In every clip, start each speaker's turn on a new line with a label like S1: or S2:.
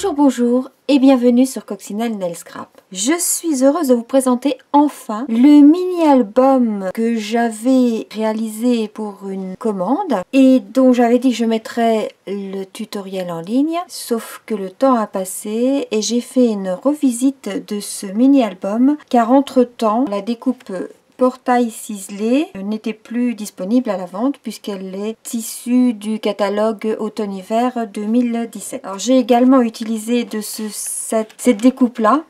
S1: Bonjour, bonjour et bienvenue sur Coccinelle Nail Scrap. Je suis heureuse de vous présenter enfin le mini-album que j'avais réalisé pour une commande et dont j'avais dit que je mettrais le tutoriel en ligne, sauf que le temps a passé et j'ai fait une revisite de ce mini-album car entre-temps la découpe portail ciselé n'était plus disponible à la vente puisqu'elle est issue du catalogue automne-hiver 2017. Alors j'ai également utilisé de cette découpe là,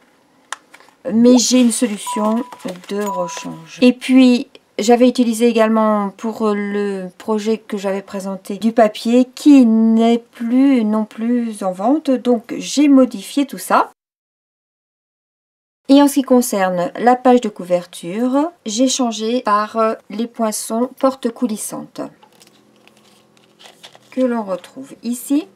S1: mais j'ai une solution de rechange. Et puis j'avais utilisé également pour le projet que j'avais présenté du papier qui n'est plus non plus en vente, donc j'ai modifié tout ça. Et en ce qui concerne la page de couverture, j'ai changé par les poinçons porte coulissantes que l'on retrouve ici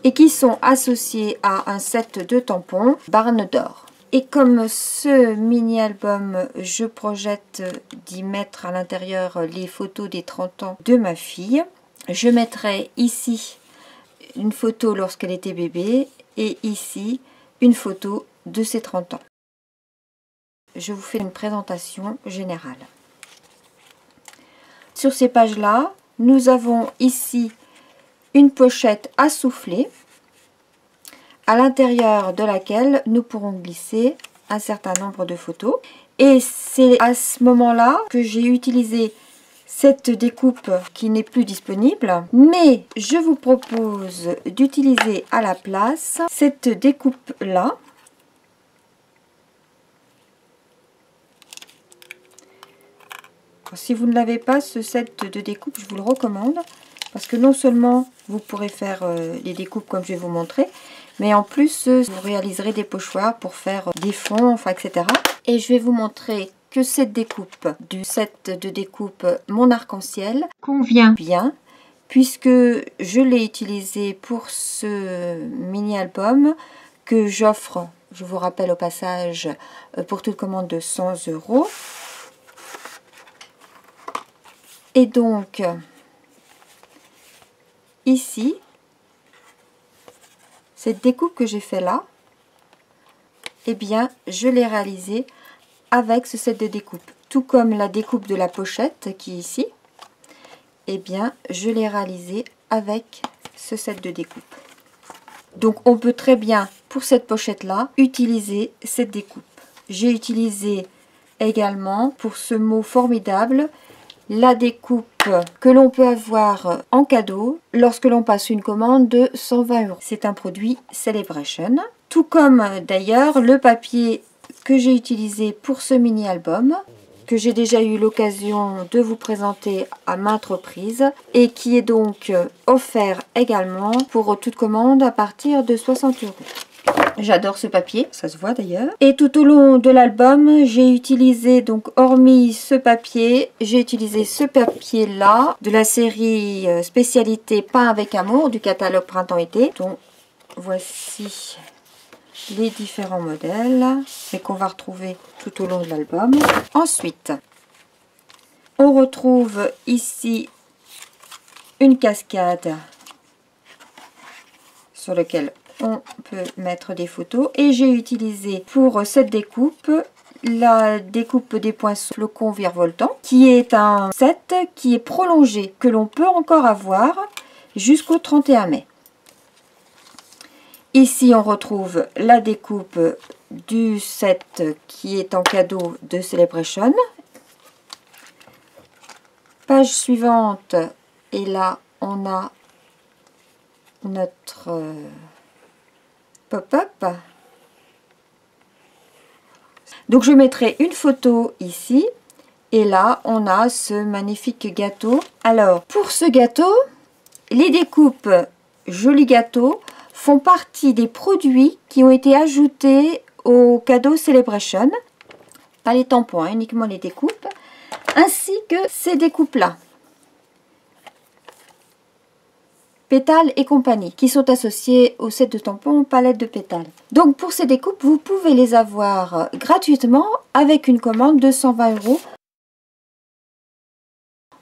S1: et qui sont associés à un set de tampons Barne d'Or. Et comme ce mini-album, je projette d'y mettre à l'intérieur les photos des 30 ans de ma fille, je mettrai ici une photo lorsqu'elle était bébé et ici une photo de ses 30 ans. Je vous fais une présentation générale. Sur ces pages-là, nous avons ici une pochette à souffler, à l'intérieur de laquelle nous pourrons glisser un certain nombre de photos. Et c'est à ce moment-là que j'ai utilisé cette découpe qui n'est plus disponible, mais je vous propose d'utiliser à la place cette découpe-là. Si vous ne l'avez pas, ce set de découpe, je vous le recommande parce que non seulement vous pourrez faire les découpes comme je vais vous montrer, mais en plus vous réaliserez des pochoirs pour faire des fonds, enfin etc. Et je vais vous montrer que cette découpe du set de découpe Mon Arc-en-Ciel convient bien puisque je l'ai utilisé pour ce mini-album que j'offre, je vous rappelle au passage, pour toute commande de 100 €. Et donc, ici, cette découpe que j'ai fait là, eh bien, je l'ai réalisée avec ce set de découpe. Tout comme la découpe de la pochette qui est ici, eh bien, je l'ai réalisée avec ce set de découpe. Donc, on peut très bien, pour cette pochette-là, utiliser cette découpe. J'ai utilisé également, pour ce mot formidable, la découpe que l'on peut avoir en cadeau lorsque l'on passe une commande de 120 €. C'est un produit Celebration. Tout comme d'ailleurs le papier que j'ai utilisé pour ce mini-album, que j'ai déjà eu l'occasion de vous présenter à maintes reprises et qui est donc offert également pour toute commande à partir de 60 €. J'adore ce papier, ça se voit d'ailleurs. Et tout au long de l'album, j'ai utilisé, donc hormis ce papier, j'ai utilisé ce papier là, de la série spécialité Pain avec amour, du catalogue printemps-été. Donc voici les différents modèles, mais qu'on va retrouver tout au long de l'album. Ensuite, on retrouve ici une cascade sur laquelle on peut mettre des photos et j'ai utilisé pour cette découpe la découpe des poinçons flocons virevoltants qui est un set qui est prolongé que l'on peut encore avoir jusqu'au 31 mai. Ici on retrouve la découpe du set qui est en cadeau de Celebration. Page suivante et là on a notre pop-up. Donc je mettrai une photo ici et là on a ce magnifique gâteau. Alors pour ce gâteau, les découpes Joli Gâteau font partie des produits qui ont été ajoutés au cadeau Celebration. Pas les tampons, hein, uniquement les découpes, ainsi que ces découpes là. Pétales et compagnie, qui sont associés au set de tampons palette de pétales. Donc pour ces découpes, vous pouvez les avoir gratuitement avec une commande de 120 €.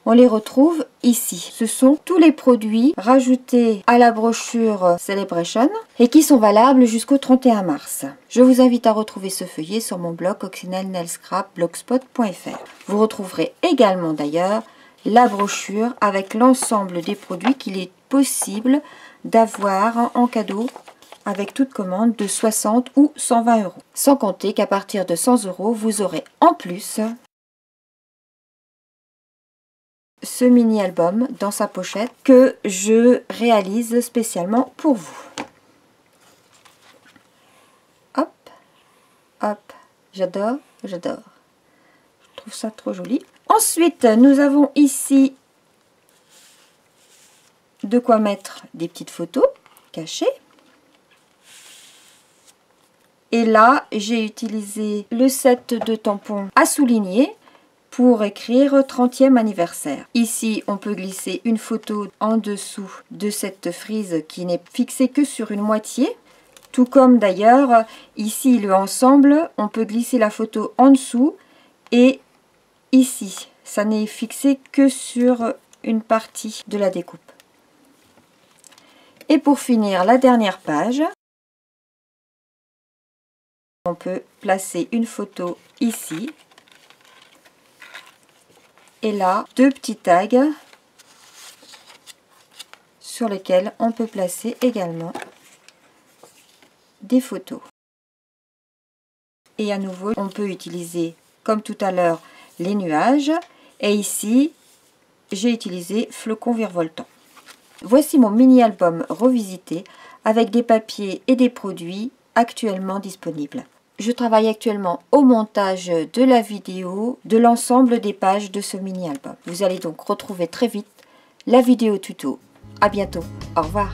S1: on les retrouve ici. Ce sont tous les produits rajoutés à la brochure Celebration et qui sont valables jusqu'au 31 mars. Je vous invite à retrouver ce feuillet sur mon blog coccinelle-nail-scrap-blogspot.fr. Vous retrouverez également d'ailleurs la brochure avec l'ensemble des produits qu'il est possible d'avoir en cadeau avec toute commande de 60 ou 120 euros. Sans compter qu'à partir de 100 euros, vous aurez en plus ce mini album dans sa pochette que je réalise spécialement pour vous. Hop, hop, j'adore, j'adore. Je trouve ça trop joli. Ensuite, nous avons ici de quoi mettre des petites photos cachées. Et là, j'ai utilisé le set de tampons à souligner pour écrire 30e anniversaire. Ici, on peut glisser une photo en dessous de cette frise qui n'est fixée que sur une moitié. Tout comme d'ailleurs, ici, le ensemble, on peut glisser la photo en dessous et ici, ça n'est fixé que sur une partie de la découpe. Et pour finir, la dernière page, on peut placer une photo ici. Et là, deux petits tags sur lesquels on peut placer également des photos. Et à nouveau, on peut utiliser, comme tout à l'heure, les nuages. Et ici, j'ai utilisé flocons virevoltants. Voici mon mini album revisité avec des papiers et des produits actuellement disponibles. Je travaille actuellement au montage de la vidéo de l'ensemble des pages de ce mini album. Vous allez donc retrouver très vite la vidéo tuto. À bientôt. Au revoir.